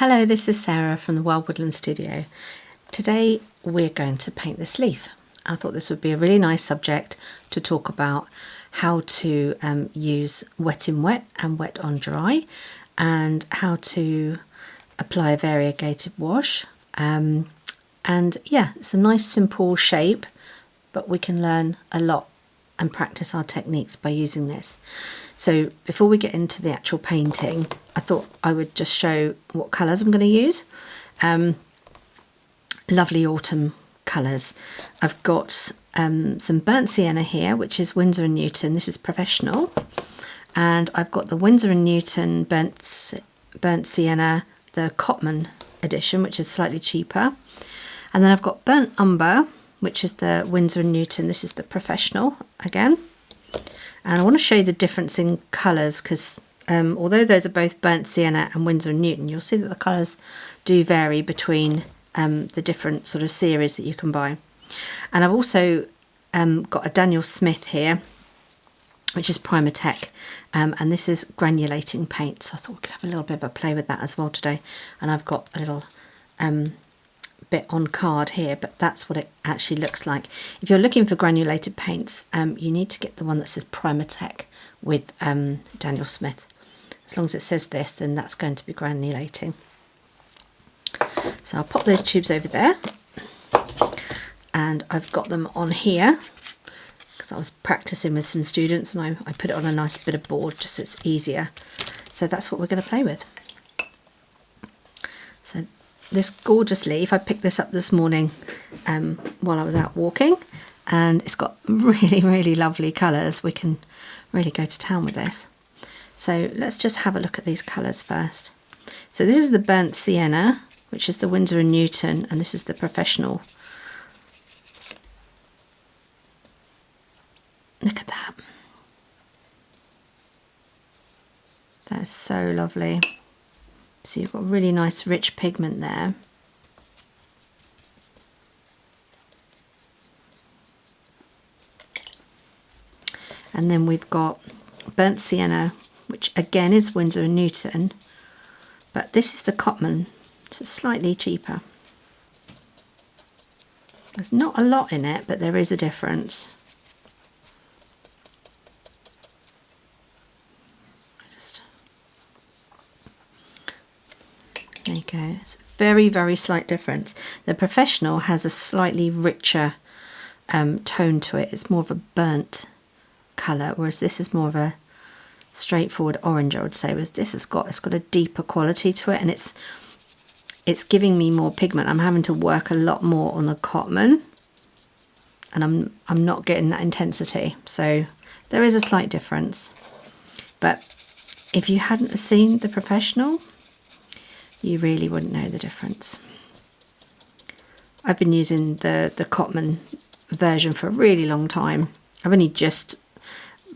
Hello, this is Sarah from the Woodland studio. Today we're going to paint this leaf. I thought this would be a really nice subject to talk about how to use wet in wet and wet on dry, and how to apply a variegated wash. And yeah, it's a nice simple shape, but we can learn a lot and practice our techniques by using this. So before we get into the actual painting, I thought I would just show what colours I'm going to use. Lovely autumn colours. I've got some burnt sienna here, which is Winsor & Newton. This is professional. And I've got the Winsor & Newton burnt sienna, the Cotman edition, which is slightly cheaper. And then I've got burnt umber, which is the Winsor & Newton. This is the professional again. And I want to show you the difference in colours, because although those are both burnt sienna and Winsor & Newton, you'll see that the colours do vary between the different sort of series that you can buy. And I've also got a Daniel Smith here, which is Primatech, and this is granulating paint, so I thought we could have a little bit of a play with that as well today. And I've got a little bit on card here, but that's what it actually looks like. If you're looking for granulated paints, you need to get the one that says Primatech with Daniel Smith. As long as it says this, then that's going to be granulating. So I'll pop those tubes over there, and I've got them on here because I was practicing with some students, and I put it on a nice bit of board just so it's easier. So that's what we're going to play with. So this gorgeous leaf, I picked this up this morning while I was out walking, and it's got really lovely colours. We can really go to town with this. So let's just have a look at these colours first. So this is the burnt sienna, which is the Winsor & Newton, and this is the professional. Look at that. That is so lovely. So you've got really nice rich pigment there. And then we've got burnt sienna, which again is Winsor & Newton, but this is the Cotman, so slightly cheaper. There's not a lot in it, but there is a difference. There you go. It's a very slight difference. The professional has a slightly richer tone to it. It's more of a burnt colour, whereas this is more of a straightforward orange, I would say. Whereas this has got a deeper quality to it, and it's giving me more pigment. I'm having to work a lot more on the Cotman, and I'm not getting that intensity. So there is a slight difference. But if you hadn't seen the professional, you really wouldn't know the difference. I've been using the Cotman version for a really long time. I've only just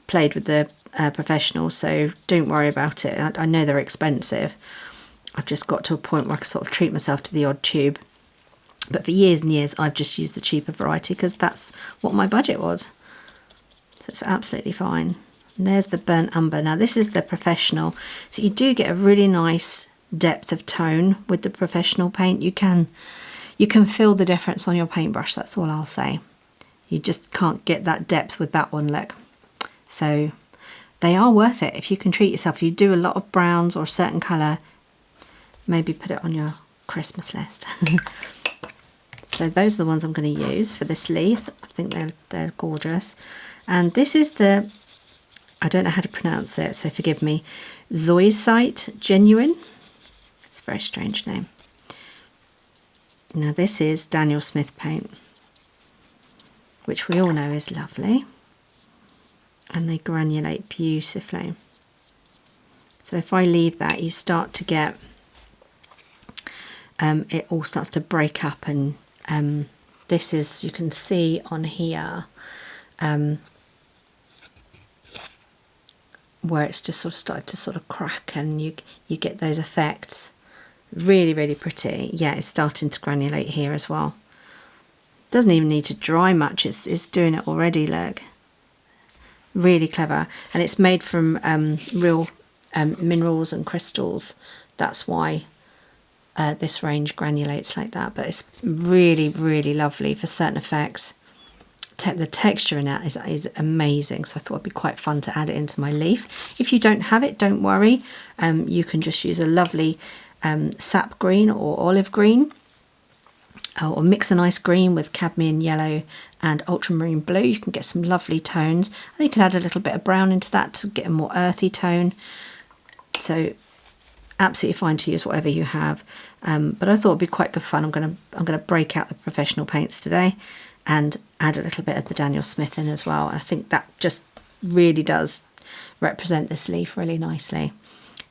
played with the professional, so don't worry about it. I know they're expensive. I've just got to a point where I can sort of treat myself to the odd tube. But for years and years, I've just used the cheaper variety because that's what my budget was. So it's absolutely fine. And there's the burnt umber. Now this is the professional. So you do get a really nice depth of tone with the professional paint. You can feel the difference on your paintbrush, that's all I'll say. You just can't get that depth with that one, look. So they are worth it if you can treat yourself. If you do a lot of browns or a certain colour, maybe put it on your Christmas list. So those are the ones I'm going to use for this leaf. I think they're gorgeous. And this is the, I don't know how to pronounce it, so forgive me, Zoisite Genuine. It's a very strange name. Now this is Daniel Smith paint, which we all know is lovely, and they granulate beautifully. So if I leave that, you start to get it all starts to break up, and this is, you can see on here where it's just sort of started to sort of crack, and you get those effects. Really pretty. Yeah, it's starting to granulate here as well. Doesn't even need to dry much, it's doing it already, look. Really clever, and it's made from real minerals and crystals. That's why this range granulates like that, but it's really, really lovely for certain effects. The texture in that is amazing, so I thought it'd be quite fun to add it into my leaf. If you don't have it, don't worry. You can just use a lovely sap green or olive green, or mix a nice green with cadmium yellow and ultramarine blue. You can get some lovely tones. I think you can add a little bit of brown into that to get a more earthy tone. So absolutely fine to use whatever you have. But I thought it'd be quite good fun. I'm gonna break out the professional paints today and add a little bit of the Daniel Smith in as well. I think that just really does represent this leaf really nicely.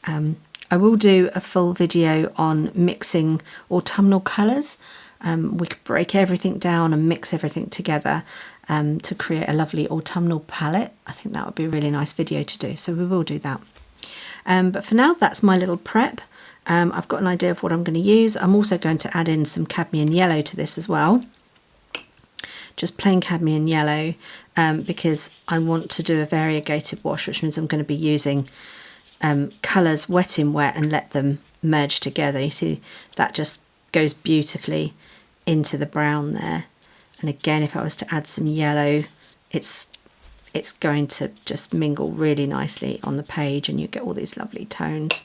I will do a full video on mixing autumnal colours. We could break everything down and mix everything together to create a lovely autumnal palette. I think that would be a really nice video to do, so we will do that. But for now, that's my little prep. I've got an idea of what I'm going to use. I'm also going to add in some cadmium yellow to this as well. Just plain cadmium yellow, because I want to do a variegated wash, which means I'm going to be using colours wet in wet and let them merge together. You see, that just goes beautifully into the brown there. And again, if I was to add some yellow, it's going to just mingle really nicely on the page, and you get all these lovely tones.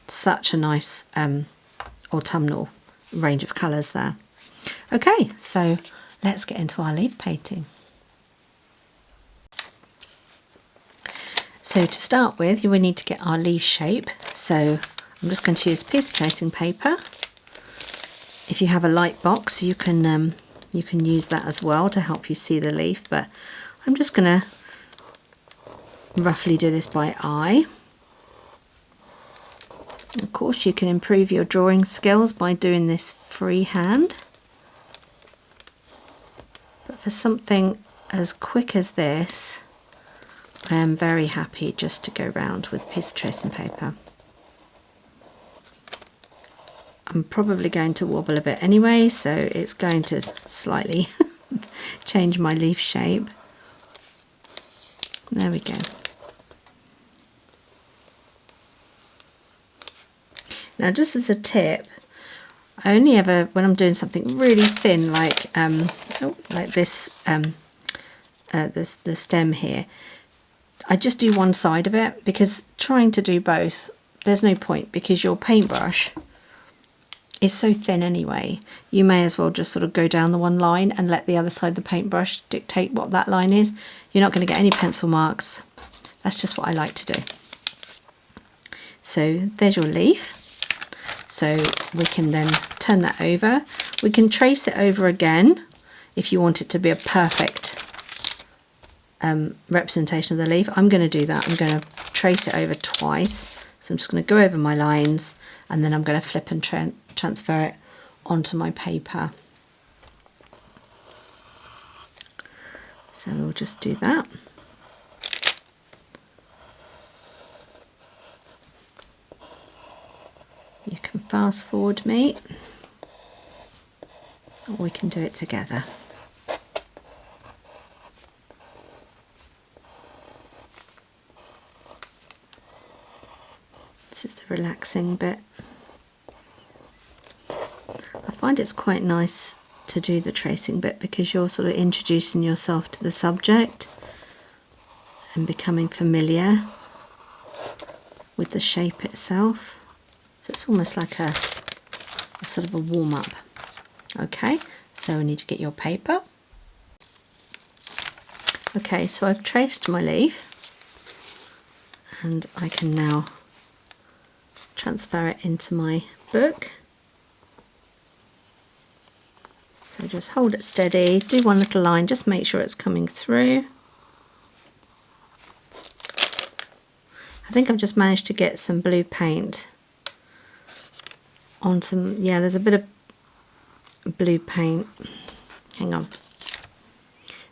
Such a nice autumnal range of colours there. Okay, so let's get into our leaf painting. So to start with, you will need to get our leaf shape. So I'm just going to use a piece of tracing paper. If you have a light box, you can use that as well to help you see the leaf, but I'm just going to roughly do this by eye. Of course, you can improve your drawing skills by doing this freehand. But for something as quick as this, I am very happy just to go round with a piece of tracing paper. I'm probably going to wobble a bit anyway, so it's going to slightly change my leaf shape. There we go. Now, just as a tip, I only ever, when I'm doing something really thin, like this, the stem here, I just do one side of it, because trying to do both, there's no point, because your paintbrush is so thin anyway. You may as well just sort of go down the one line and let the other side of the paintbrush dictate what that line is. You're not going to get any pencil marks. That's just what I like to do. So there's your leaf. So we can then turn that over. We can trace it over again if you want it to be a perfect representation of the leaf. I'm going to do that. I'm going to trace it over twice. So I'm just going to go over my lines, and then I'm going to flip and transfer it onto my paper. So we'll just do that. You can fast forward me, or we can do it together. This is the relaxing bit. I find it's quite nice to do the tracing bit, because you're sort of introducing yourself to the subject and becoming familiar with the shape itself. So it's almost like a sort of a warm-up. Okay, so we need to get your paper. Okay, so I've traced my leaf, and I can now transfer it into my book. So just hold it steady, do one little line, just make sure it's coming through. I think I've just managed to get some blue paint on some, yeah, there's a bit of blue paint. Hang on.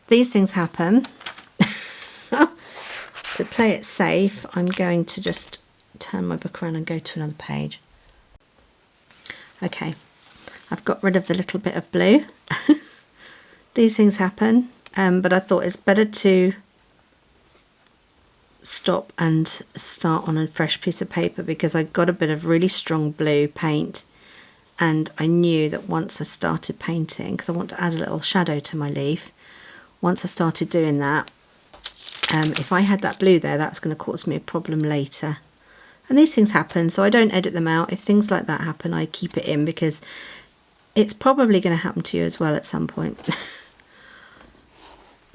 These things happen. To play it safe, I'm going to just turn my book around and go to another page. Okay, I've got rid of the little bit of blue. These things happen, but I thought it's better to stop and start on a fresh piece of paper because I got a bit of really strong blue paint, and I knew that once I started painting, because I want to add a little shadow to my leaf, once I started doing that, if I had that blue there, that's going to cause me a problem later. And these things happen, so I don't edit them out. If things like that happen, I keep it in because it's probably going to happen to you as well at some point.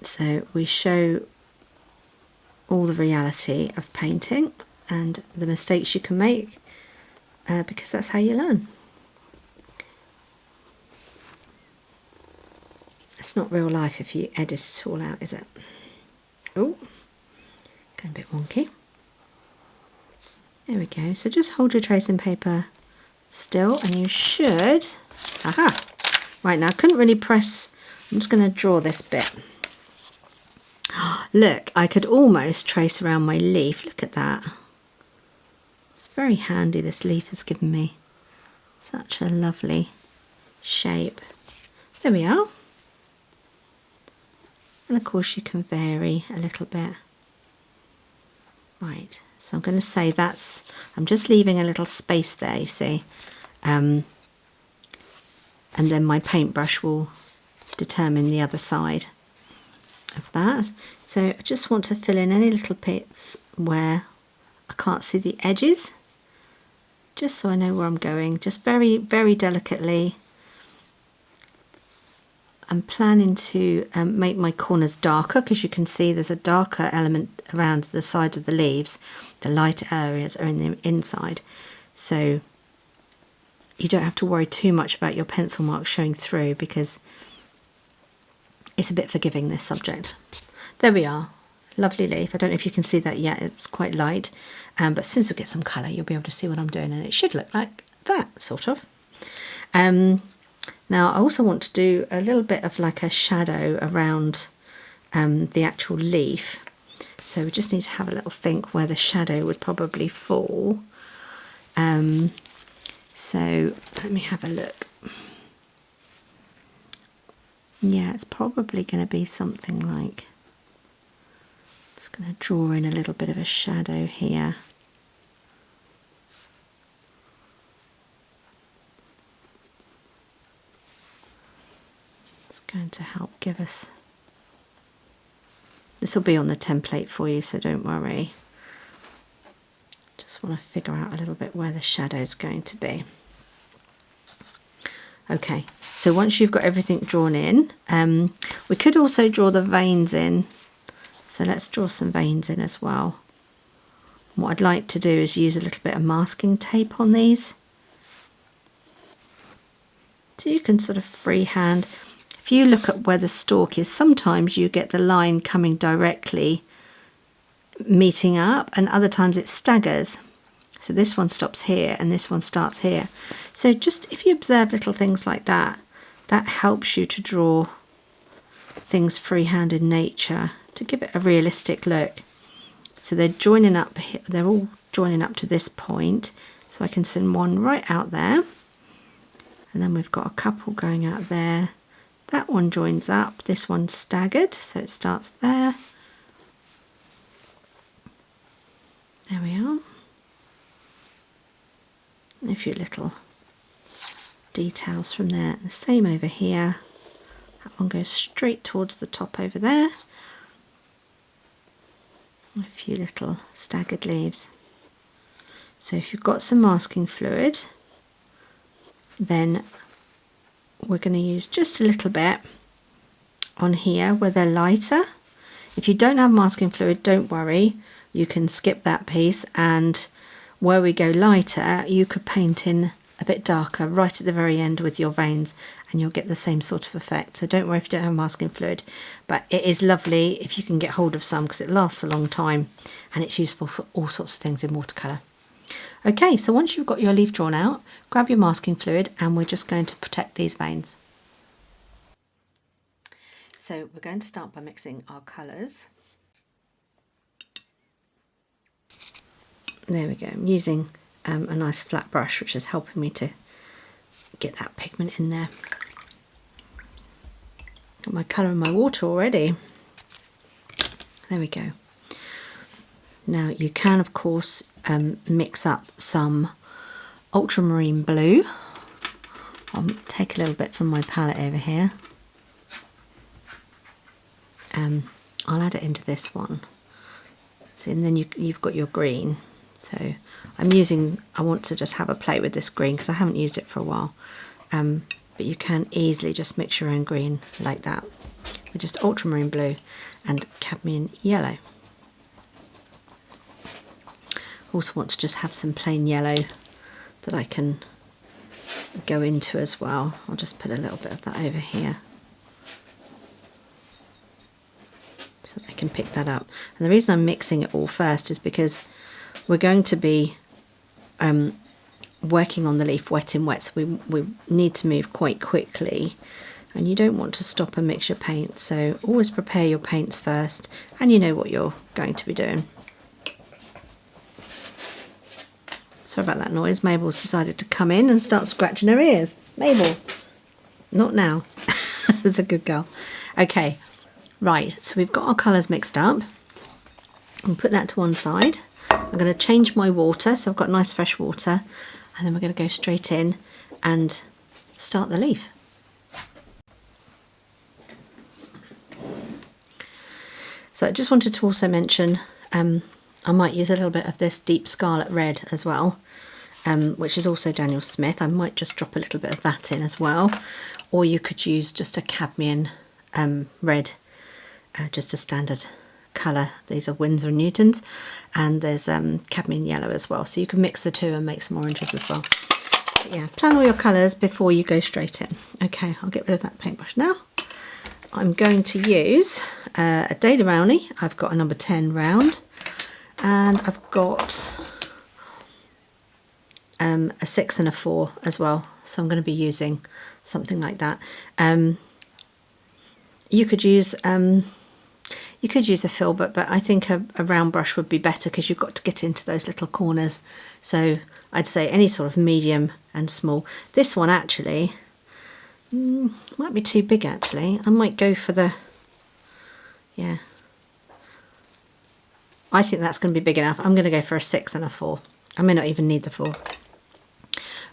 So we show all the reality of painting and the mistakes you can make, because that's how you learn. It's not real life if you edit it all out, is it? Oh, going a bit wonky. There we go. So just hold your tracing paper still and you should... Aha! Right, now I couldn't really press... I'm just going to draw this bit. Look, I could almost trace around my leaf. Look at that. It's very handy, this leaf has given me. Such a lovely shape. There we are. And of course you can vary a little bit. Right, so I'm going to say that's, I'm just leaving a little space there, you see. And then my paintbrush will determine the other side of that. So I just want to fill in any little bits where I can't see the edges, just so I know where I'm going, just very, very delicately. I'm planning to make my corners darker because you can see there's a darker element around the sides of the leaves. The lighter areas are in the inside, so you don't have to worry too much about your pencil marks showing through because it's a bit forgiving, this subject. There we are, lovely leaf. I don't know if you can see that yet, it's quite light, but as soon as we get some colour you'll be able to see what I'm doing, and it should look like that, sort of. Now I also want to do a little bit of like a shadow around the actual leaf, so we just need to have a little think where the shadow would probably fall. So let me have a look. Yeah, it's probably going to be something like, I'm just going to draw in a little bit of a shadow here. Going to help give us, this will be on the template for you, so don't worry. Just want to figure out a little bit where the shadow is going to be. Okay, so once you've got everything drawn in, we could also draw the veins in, so let's draw some veins in as well. What I'd like to do is use a little bit of masking tape on these, so you can sort of freehand. If you look at where the stalk is, sometimes you get the line coming directly meeting up, and other times it staggers. So this one stops here and this one starts here. So just if you observe little things like that, that helps you to draw things freehand in nature to give it a realistic look. So they're joining up, they're all joining up to this point. So I can send one right out there, and then we've got a couple going out there. That one joins up, this one's staggered, so it starts there. There we are. And a few little details from there. The same over here. That one goes straight towards the top over there. A few little staggered leaves. So if you've got some masking fluid, then we're going to use just a little bit on here where they're lighter. If you don't have masking fluid, don't worry, you can skip that piece, and where we go lighter you could paint in a bit darker right at the very end with your veins, and you'll get the same sort of effect. So don't worry if you don't have masking fluid, but it is lovely if you can get hold of some because it lasts a long time and it's useful for all sorts of things in watercolour. Okay, so once you've got your leaf drawn out, grab your masking fluid and we're just going to protect these veins. So we're going to start by mixing our colours. There we go. I'm using a nice flat brush, which is helping me to get that pigment in there. Got my colour in my water already. There we go. Now you can of course mix up some ultramarine blue. I'll take a little bit from my palette over here. I'll add it into this one. See, and then you've got your green. So I want to just have a play with this green because I haven't used it for a while. But you can easily just mix your own green like that with just ultramarine blue and cadmium yellow. Also want to just have some plain yellow that I can go into as well. I'll just put a little bit of that over here so I can pick that up. And the reason I'm mixing it all first is because we're going to be working on the leaf wet in wet, so we need to move quite quickly, and you don't want to stop and mix your paint, so always prepare your paints first and you know what you're going to be doing. Sorry about that noise. Mabel's decided to come in and start scratching her ears. Mabel, not now. That's a good girl. Okay, right, so we've got our colours mixed up. We'll put that to one side. I'm going to change my water, so I've got nice fresh water, and then we're going to go straight in and start the leaf. So I just wanted to also mention I might use a little bit of this deep scarlet red as well, which is also Daniel Smith. I might just drop a little bit of that in as well, or you could use just a cadmium red, just a standard colour. These are Winsor & Newtons, and there's cadmium yellow as well, so you can mix the two and make some oranges as well. But yeah, plan all your colours before you go straight in. Okay, I'll get rid of that paintbrush now. I'm going to use a Daily Rowney. I've got a number 10 round, and I've got a 6 and a 4 as well, so I'm going to be using something like that. You could use a filbert, but I think a round brush would be better because you've got to get into those little corners. So I'd say any sort of medium and small. This one actually might be too big actually. I might go for the, yeah, I think that's going to be big enough. I'm going to go for a 6 and a 4. I may not even need the 4,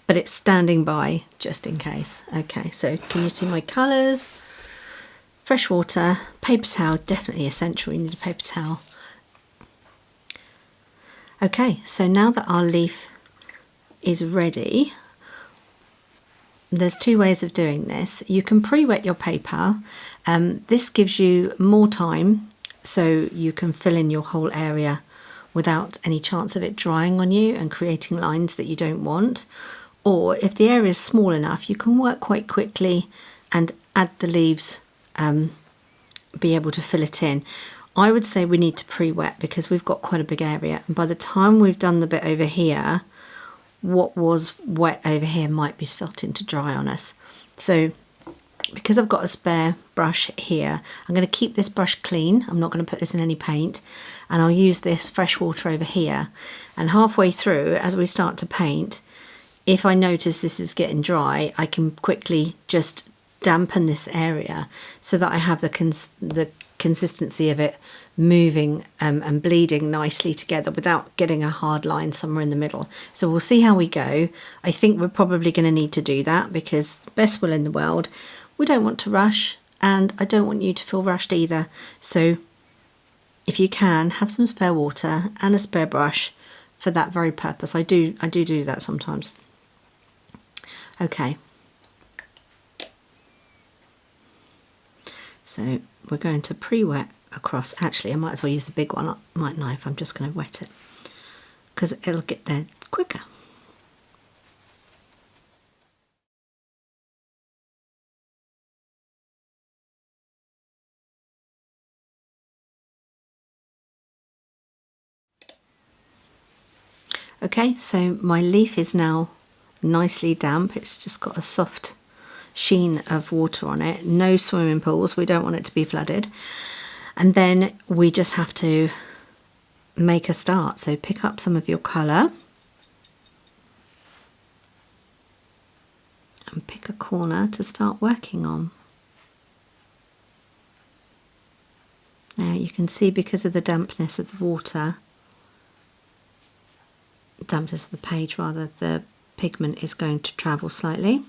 but it's standing by just in case. Okay, so can you see my colours? Fresh water, paper towel, definitely essential, you need a paper towel. Okay, so now that our leaf is ready, there's two ways of doing this. You can pre-wet your paper. This gives you more time, so you can fill in your whole area without any chance of it drying on you and creating lines that you don't want. Or if the area is small enough, you can work quite quickly and add the leaves, be able to fill it in. I would say we need to pre-wet because we've got quite a big area, and by the time we've done the bit over here, what was wet over here might be starting to dry on us. So because I've got a spare brush here, I'm going to keep this brush clean. I'm not going to put this in any paint, and I'll use this fresh water over here, and halfway through as we start to paint, if I notice this is getting dry, I can quickly just dampen this area so that I have the consistency of it moving and bleeding nicely together without getting a hard line somewhere in the middle. So we'll see how we go. I think we're probably going to need to do that because best will in the world, we don't want to rush, and I don't want you to feel rushed either. So if you can, have some spare water and a spare brush for that very purpose. I do that sometimes. Okay. So we're going to pre-wet across. Actually, I might as well use the big one, mightn't I, if I'm just going to wet it, because it'll get there quicker. Okay, so my leaf is now nicely damp. It's just got a soft sheen of water on it. No swimming pools, we don't want it to be flooded. And then we just have to make a start. So pick up some of your colour and pick a corner to start working on. Now you can see, because of the dampness of the water, dampness of the page, rather, the pigment is going to travel slightly.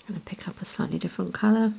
I'm going to pick up a slightly different colour.